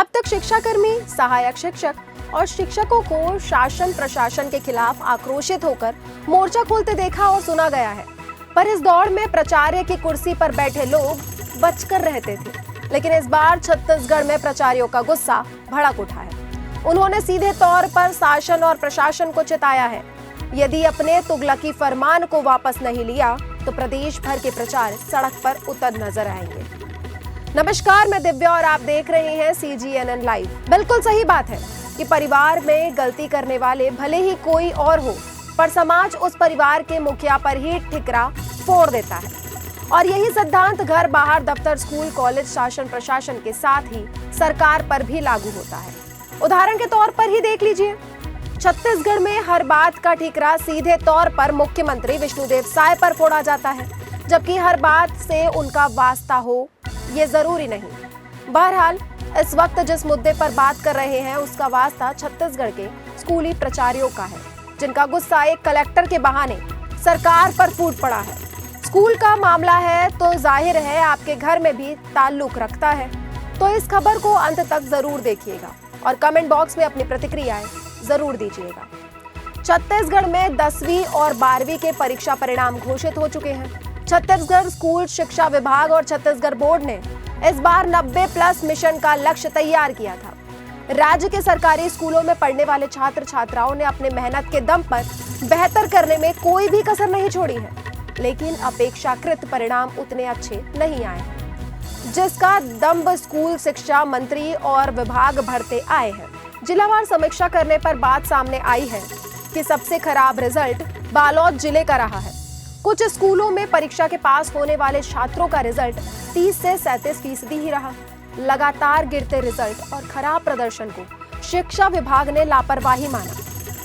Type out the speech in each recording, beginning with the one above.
अब तक शिक्षाकर्मी, सहायक शिक्षक और शिक्षकों को शासन प्रशासन के खिलाफ आक्रोशित होकर मोर्चा खोलते देखा और सुना गया है। पर इस दौड़ में प्राचार्य की कुर्सी पर बैठे लोग बचकर रहते थे, लेकिन इस बार छत्तीसगढ़ में प्राचार्यों का गुस्सा भड़क उठा है। उन्होंने सीधे तौर पर शासन और प्रशासन को चेताया है, यदि अपने तुगलकी फरमान को वापस नहीं लिया तो प्रदेश भर के प्राचार्य सड़क पर उतर नजर आएंगे। नमस्कार, मैं दिव्या और आप देख रहे हैं CGNN लाइव। बिल्कुल सही बात है कि परिवार में गलती करने वाले भले ही कोई और हो, पर समाज उस परिवार के मुखिया पर ही ठिकरा फोड़ देता है। और यही सिद्धांत घर बाहर, दफ्तर, स्कूल, कॉलेज, शासन प्रशासन के साथ ही सरकार पर भी लागू होता है। उदाहरण के तौर पर ही देख लीजिए, छत्तीसगढ़ में हर बात का ठिकरा सीधे तौर पर मुख्यमंत्री विष्णुदेव साय पर फोड़ा जाता है, जबकि हर बात से उनका वास्ता हो ये जरूरी नहीं। बहरहाल इस वक्त जिस मुद्दे पर बात कर रहे हैं उसका वास्ता छत्तीसगढ़ के स्कूली प्राचार्यों का है, जिनका गुस्सा एक कलेक्टर के बहाने सरकार पर फूट पड़ा है। स्कूल का मामला है तो जाहिर है आपके घर में भी ताल्लुक रखता है, तो इस खबर को अंत तक जरूर देखिएगा और कमेंट बॉक्स में अपनी प्रतिक्रियाएं जरूर दीजिएगा। छत्तीसगढ़ में 10वीं और 12वीं के परीक्षा परिणाम घोषित हो चुके हैं। छत्तीसगढ़ स्कूल शिक्षा विभाग और छत्तीसगढ़ बोर्ड ने इस बार 90+ मिशन का लक्ष्य तैयार किया था। राज्य के सरकारी स्कूलों में पढ़ने वाले छात्र छात्राओं ने अपने मेहनत के दम पर बेहतर करने में कोई भी कसर नहीं छोड़ी है, लेकिन अपेक्षाकृत परिणाम उतने अच्छे नहीं आए हैं, जिसका दंभ स्कूल शिक्षा मंत्री और विभाग भरते आए हैं। जिलावार समीक्षा करने पर बात सामने आई है कि सबसे खराब रिजल्ट बालोद जिले का रहा है। कुछ स्कूलों में परीक्षा के पास होने वाले छात्रों का रिजल्ट 30 से 37% ही रहा। लगातार गिरते रिजल्ट और खराब प्रदर्शन को शिक्षा विभाग ने लापरवाही माना।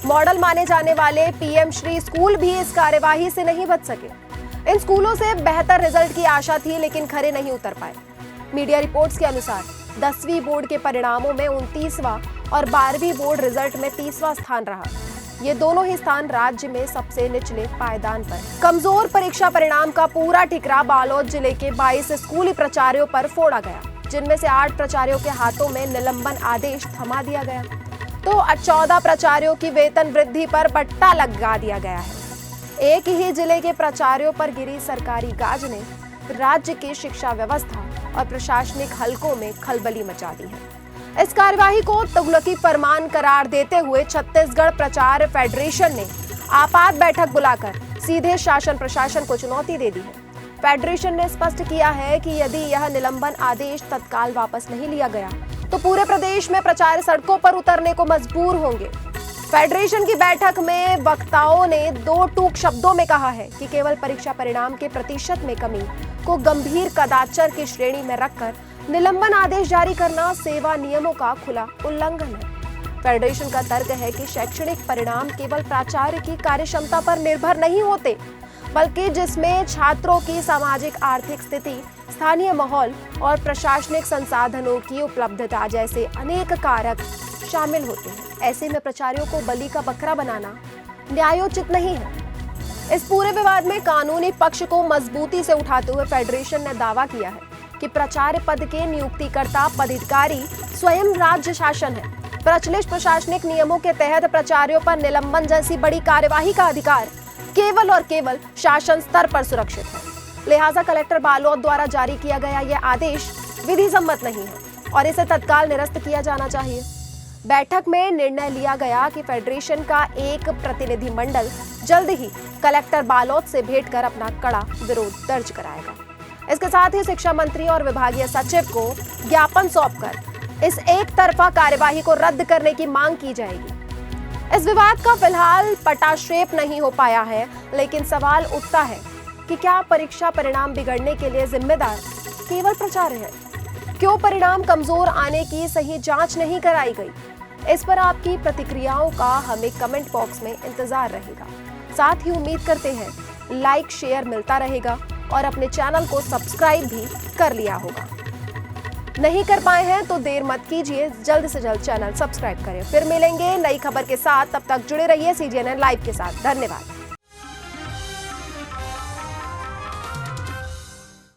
मॉडल माने जाने वाले PM श्री स्कूल भी इस कार्यवाही से नहीं बच सके। इन स्कूलों से बेहतर रिजल्ट की आशा थी, लेकिन खरे नहीं उतर पाए। मीडिया रिपोर्ट्स के अनुसार 10वीं बोर्ड के परिणामों में 29वां और 12वीं बोर्ड रिजल्ट में 30वां स्थान रहा। ये दोनों ही स्थान राज्य में सबसे निचले पायदान पर। कमजोर परीक्षा परिणाम का पूरा ठिकरा बालोद जिले के 22 स्कूली प्राचार्यों पर फोड़ा गया, जिनमें से 8 प्राचार्यों के हाथों में निलंबन आदेश थमा दिया गया, तो 14 प्राचार्यों की वेतन वृद्धि पर बट्टा लगा दिया गया है। एक ही जिले के प्राचार्यों पर गिरी सरकारी गाज ने राज्य की शिक्षा व्यवस्था और प्रशासनिक हलकों में खलबली मचा दी है। इस कार्यवाही को तुगलकी फरमान करार देते हुए छत्तीसगढ़ प्राचार्य फेडरेशन ने आपात बैठक बुलाकर सीधे शासन प्रशासन को चुनौती दे दी है। फेडरेशन ने स्पष्ट किया है कि यदि यह निलंबन आदेश तत्काल वापस नहीं लिया गया तो पूरे प्रदेश में प्राचार्य सड़कों पर उतरने को मजबूर होंगे। फेडरेशन की बैठक में वक्ताओं ने 2 टूक शब्दों में कहा है कि केवल परीक्षा परिणाम के प्रतिशत में कमी को गंभीर कदाचार की श्रेणी में रखकर निलंबन आदेश जारी करना सेवा नियमों का खुला उल्लंघन है। फेडरेशन का तर्क है कि शैक्षणिक परिणाम केवल प्राचार्य की कार्यक्षमता पर निर्भर नहीं होते, बल्कि जिसमें छात्रों की सामाजिक आर्थिक स्थिति, स्थानीय माहौल और प्रशासनिक संसाधनों की उपलब्धता जैसे अनेक कारक शामिल होते हैं। ऐसे में प्राचार्यों को बलि का बकरा बनाना न्यायोचित नहीं है। इस पूरे विवाद में कानूनी पक्ष को मजबूती से उठाते हुए फेडरेशन ने दावा किया है कि प्राचार्य पद के नियुक्तिकर्ता पदाधिकारी स्वयं राज्य शासन है। प्रचलित प्रशासनिक नियमों के तहत प्राचार्यों पर निलंबन जैसी बड़ी कार्यवाही का अधिकार केवल और केवल शासन स्तर पर सुरक्षित है। लिहाजा कलेक्टर बालोद द्वारा जारी किया गया यह आदेश विधि सम्मत नहीं है और इसे तत्काल निरस्त किया जाना चाहिए। बैठक में निर्णय लिया गया कि फेडरेशन का एक प्रतिनिधिमंडल जल्द ही कलेक्टर बालोद से भेंट कर अपना कड़ा विरोध दर्ज कराएगा। इसके साथ ही शिक्षा मंत्री और विभागीय सचिव को ज्ञापन सौंपकर इस एक तरफा कार्यवाही को रद्द करने की मांग की जाएगी। इस विवाद का फिलहाल पटाक्षेप नहीं हो पाया है, लेकिन सवाल उठता है कि क्या परीक्षा परिणाम बिगड़ने के लिए जिम्मेदार केवल प्राचार्य है? क्यों परिणाम कमजोर आने की सही जांच नहीं कराई गई? इस पर आपकी प्रतिक्रियाओं का हमें कमेंट बॉक्स में इंतजार रहेगा। साथ ही उम्मीद करते हैं लाइक शेयर मिलता रहेगा और अपने चैनल को सब्सक्राइब भी कर लिया होगा। नहीं कर पाए हैं तो देर मत कीजिए, जल्द से जल्द चैनल सब्सक्राइब करें। फिर मिलेंगे नई खबर के साथ, तब तक जुड़े रहिए CGNN लाइव के साथ। धन्यवाद।